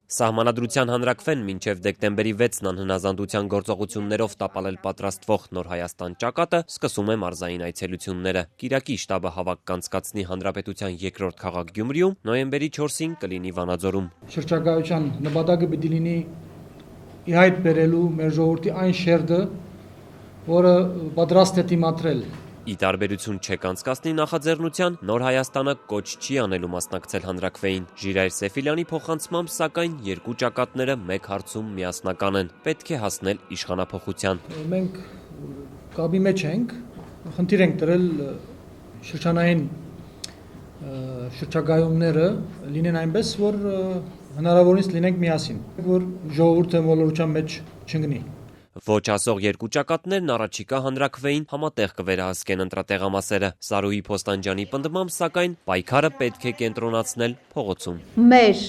Սահմանադրության հանրաքվեն մինչև դեկտեմբերի 6-ն անհնազանդության գործողություններով տապալել պատրաստվող Նոր Հայաստան ճակատը սկսում է մարզային այցելությունները։ Կիրակի շտաբը հավաք կանցկացնի Հանրապետության երկրորդ քաղաք Գյումրիում, նոյեմբերի 4-ին կլինի Վանաձորում։ Շրջագայության նպատակը պիտի լինի ի հայտ բերելու մեր ժողովրդի այն շերտը, որը պատրաստ է դիմադրել։ Ի տարբերություն չեք անցկացնի նախաձեռնության, Նոր Հայաստանը կոչ չի անելու մասնակցել հանրաքվեին։ Ժիրայր Սեֆիլյանի փոխանցմամբ, սակայն երկու ճակատները մեկ հարցում միասնական են՝ պետք է հասնել իշխանափոխության։ Մենք կապի մեջ ենք, խնդիր ենք դրել շրջանային շրջագայումները լինեն այնպես, որ հնարավորինս լինենք միասին, որ ժողովուրդը մոլորության մեջ չընկնի։ Ոչ ասող երկու ճակատներն առաջիկա հանրաքվեին համատեղ կվերահսկեն ընտրատեղամասերը։ Սարուհի Փոստանջյանի պնդմամբ, սակայն պայքարը պետք է կենտրոնացնել փողոցում։ Մեր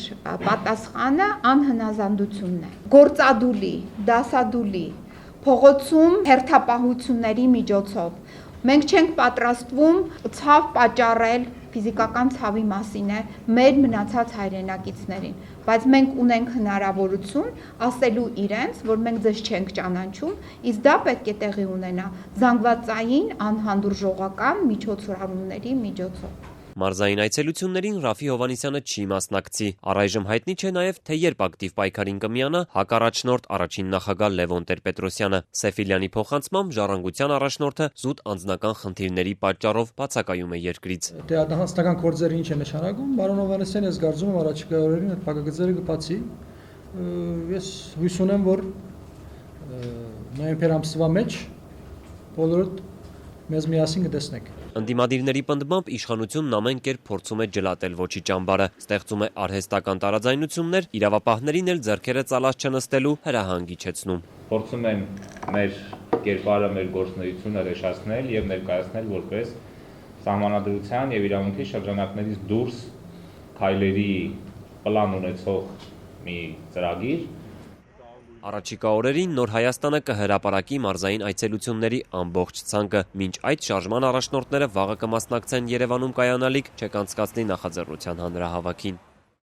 պատասխանը անհնազանդությունն է։ Գործադուլի, դասադուլի, փողոցում հերթապահությունների միջոցով։ Մենք չենք պատրաստվում ցավ պատճառել, ֆիզիկական ցավի մասին է, մեր մնացած հայրենակիցներին, բայց մենք ունենք հնարավորություն ասելու իրենց, որ մենք ձեզ չենք ճանաչում, իսկ դա պետք է տեղի ունենա զանգվածային անհանդուրժողական միջոցառումների միջոցով։ Մարզային այցելություններին Ռաֆի Հովհաննիսյանը չի մասնակցի։ Առայժմ հայտնի չէ նաև, թե երբ ակտիվ պայքարին կմիանա հակառաջնորդ առաջին նախագահ Լևոն Տեր-Պետրոսյանը։ Սեֆիլյանի փոխանցմամբ, Ժառանգության առաջնորդը զուտ անձնական խնդիրների պատճառով բացակայում է երկրից։ Տեղահանստական գործերը ինչ է նշանակում, պարոն Հովհաննիսյան, ես կարծում եմ առաջիկա օրերին այդ փակագծերը կբացի։ Ես հույս ունեմ, որ նոյեմբեր ամսվա մեջ բոլորդ մեզ միասին կտեսնեք։ Ընդդիմադիրների պնդմամբ, իշխանությունն ամեն կերպ փորձում է ջլատել ոչի ճամբարը, ստեղծում է արհեստական տարաձայնություններ, իրավապահներին էլ ձեռքերը ծալած չնստելու հրահանգ իջեցնում։ Փորձում են մեր կերպարը, մեր գործունեությունը ռեշացնել եւ ներկայացնել որպես սահմանադրության եւ իրավունքի շրջանակներից դուրս քայլերի պլան ունեցող մի ծրագիր։ Առաջիկա օրերին Նոր Հայաստանը կհրապարակի մարզային այցելությունների ամբողջ ցանկը, մինչ այդ շարժման առաջնորդները վաղը կմասնակցեն Երևանում կայանալիք չեկանցկացնի նախաձեռնության հանրահավաքին։